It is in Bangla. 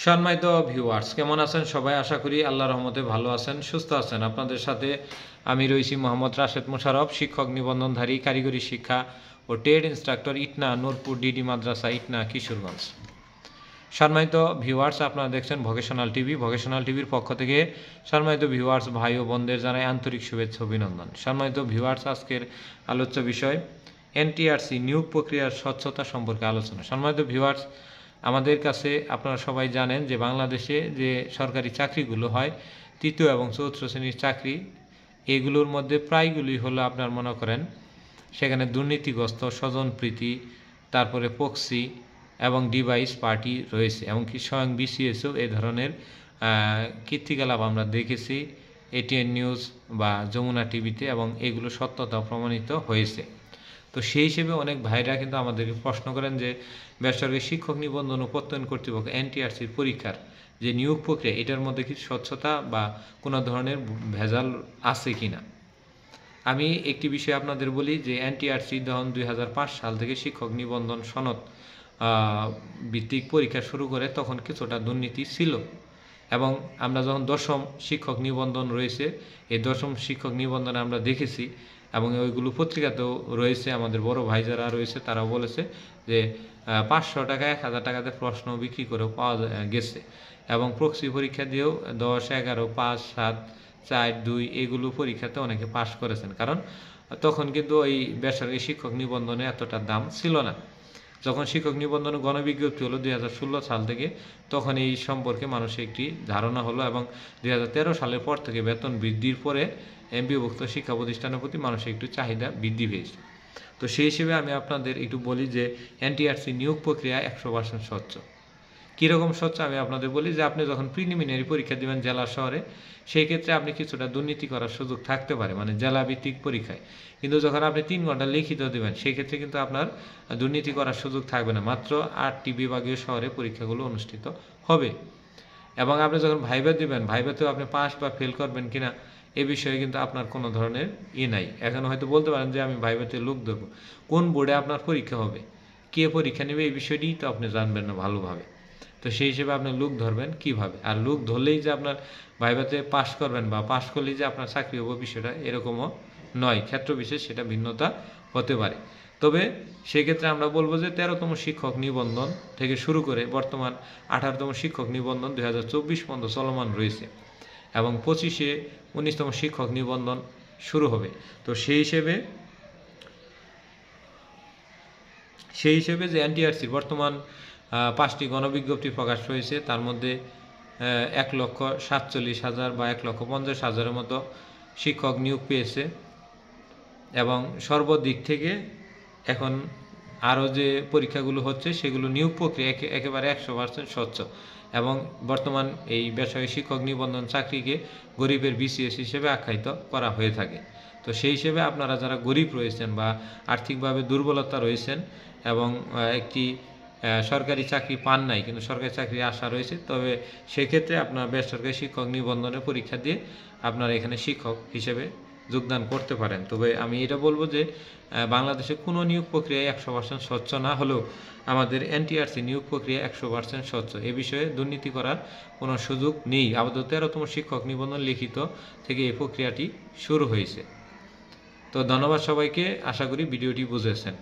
সম্মানিত ভিউয়ার্স, কেমন আছেন সবাই? আশা করি আল্লাহর রহমতে ভালো আছেন, সুস্থ আছেন। আপনাদের সাথে আমি রয়েছি মোহাম্মদ রাশেদ মোশাররফ, শিক্ষক নিবন্ধনধারী, কারিগরি শিক্ষা ও ট্রেড ইনস্ট্রাক্টর, ইটনা নূরপুর ডিডি মাদ্রাসা, ইটনা, কিশোরগঞ্জ। সম্মানিত ভিউয়ার্স, আপনারা দেখছেন ভোকেশনাল টিভি। ভোকেশনাল টিভির পক্ষ থেকে সম্মানিত ভিউয়ার্স ভাই ও বোনদের জানাই আন্তরিক শুভেচ্ছা অভিনন্দন। সম্মানিত ভিউয়ার্স, আজকের আলোচ্য বিষয় এনটিআরসি নিয়োগ প্রক্রিয়ার স্বচ্ছতা সম্পর্কে আলোচনা। সম্মানিত ভিউয়ার্স, আমাদের কাছে আপনারা সবাই জানেন যে বাংলাদেশে যে সরকারি চাকরিগুলো হয়, তৃতীয় এবং চতুর্থ শ্রেণীর চাকরি, এগুলোর মধ্যে প্রায়গুলি হলো আপনার মনে করেন সেখানে দুর্নীতিগ্রস্ত, স্বজনপ্রীতি, তারপরে পক্সি এবং ডিভাইস পার্টি রয়েছে। এমনকি স্বয়ং বিসিএসও এ ধরনের কীর্তিকলাপ আমরা দেখেছি এটিএন নিউজ বা যমুনা টিভিতে, এবং এগুলো সত্যতা প্রমাণিত হয়েছে। তো সেই হিসেবে অনেক ভাইরা কিন্তু আমাদেরকে প্রশ্ন করেন যে বেসরকারি শিক্ষক নিবন্ধন ও প্রত্যয়ন কর্তৃপক্ষ এনটিআরসির পরীক্ষার যে নিয়োগ প্রক্রিয়া, এটার মধ্যে কি স্বচ্ছতা বা কোনো ধরনের ভেজাল আছে কি না। আমি একটি বিষয় আপনাদের বলি যে এনটিআরসি যখন 2005 সাল থেকে শিক্ষক নিবন্ধন সনদ ভিত্তিক পরীক্ষা শুরু করে, তখন কিছুটা দুর্নীতি ছিল। এবং আমরা যখন দশম শিক্ষক নিবন্ধন রয়েছে, এই দশম শিক্ষক নিবন্ধনে আমরা দেখেছি, এবং ওইগুলো পত্রিকাতেও রয়েছে, আমাদের বড় ভাই যারা রয়েছে তারাও বলেছে যে 500 টাকা 1000 টাকাতে প্রশ্ন বিক্রি করেও পাওয়া গেছে। এবং প্রক্সি পরীক্ষা দিয়েও 10, 11, 5, 7, 4, 2 এগুলো পরীক্ষাতে অনেকে পাশ করেছেন। কারণ তখন কিন্তু এই বেসরকারি শিক্ষক নিবন্ধনে এতটা দাম ছিল না। যখন শিক্ষক নিবন্ধন গণবিজ্ঞপ্তি হলো 2016 সাল থেকে, তখন এই সম্পর্কে মানুষের একটি ধারণা হলো, এবং 2013 সালের পর থেকে বেতন বৃদ্ধির পরে এমপিওভুক্ত শিক্ষা প্রতিষ্ঠানের প্রতি মানুষের একটু চাহিদা বৃদ্ধি পেয়েছে। তো সেই হিসেবে আমি আপনাদের একটু বলি যে এনটিআরসি নিয়োগ প্রক্রিয়া 100% স্বচ্ছ। কীরকম স্বচ্ছ আমি আপনাদের বলি যে আপনি যখন প্রিলিমিনারি পরীক্ষা দেবেন জেলা শহরে, সেই ক্ষেত্রে আপনি কিছুটা দুর্নীতি করার সুযোগ থাকতে পারে, মানে জেলাভিত্তিক পরীক্ষায়। কিন্তু যখন আপনি 3 ঘন্টা লিখিত দেবেন, সেই ক্ষেত্রে কিন্তু আপনার দুর্নীতি করার সুযোগ থাকবে না। মাত্র 8টি বিভাগীয় শহরে পরীক্ষাগুলো অনুষ্ঠিত হবে। এবং আপনি যখন ভাইভা দেবেন, ভাইভাতেও আপনি পাস বা ফেল করবেন কিনা এ বিষয়ে কিন্তু আপনার কোনো ধরনের নাই। এখন হয়তো বলতে পারেন যে আমি ভাইভাতে লোক দেবো, কোন বোর্ডে আপনার পরীক্ষা হবে, কে পরীক্ষা নেবে, এই বিষয়টিই তো আপনি জানবেন না ভালোভাবে। তো সেই হিসেবে আপনি লোক ধরবেন কিভাবে? আর লোক ধরলেই যে আপনার ভাইভাতে পাস করবেন বা পাস করলেই যে আপনার চাকরি হবে, বিষয়টা এরকমও নয়। ক্ষেত্র বিশেষ সেটা ভিন্নতা হতে পারে। তবে সেক্ষেত্রে আমরা বলবো যে 13তম শিক্ষক নিবন্ধন থেকে শুরু করে বর্তমান 18তম শিক্ষক নিবন্ধন 2024 পর্যন্ত চলমান রয়েছে, এবং 25-এ 19তম শিক্ষক নিবন্ধন শুরু হবে। তো সেই হিসেবে যে এনটিআরসির বর্তমান 5টি গণবিজ্ঞপ্তি প্রকাশ হয়েছে, তার মধ্যে 1,47,000 বা 1,50,000-এর মতো শিক্ষক নিয়োগ পেয়েছে। এবং সর্বদিক থেকে এখন আরও যে পরীক্ষাগুলো হচ্ছে সেগুলো নিয়োগ প্রক্রিয়া একেবারে 100% স্বচ্ছ। এবং বর্তমান এই বেসরকারি শিক্ষক নিবন্ধন চাকরিকে গরিবের বিসিএস হিসেবে আখ্যায়িত করা হয়ে থাকে। তো সেই হিসেবে আপনারা যারা গরিব রয়েছেন বা আর্থিকভাবে দুর্বলতা রয়েছেন এবং একটি সরকারি চাকরি পান নাই কিন্তু সরকারি চাকরির আশা রয়েছে, তবে সেক্ষেত্রে আপনার বেসরকারি শিক্ষক নিবন্ধনের পরীক্ষা দিয়ে আপনারা এখানে শিক্ষক হিসেবে যোগদান করতে পারেন। তবে আমি এটা বলবো যে বাংলাদেশে কোনো নিয়োগ প্রক্রিয়া 100% স্বচ্ছ না হলেও আমাদের এনটিআরসি নিয়োগ প্রক্রিয়া 100% স্বচ্ছ। এ বিষয়ে দুর্নীতি করার কোনো সুযোগ নেই। আপাতত 13তম শিক্ষক নিবন্ধন লিখিত থেকে এই প্রক্রিয়াটি শুরু হয়েছে। তো ধন্যবাদ সবাইকে, আশা করি ভিডিওটি বুঝেছেন।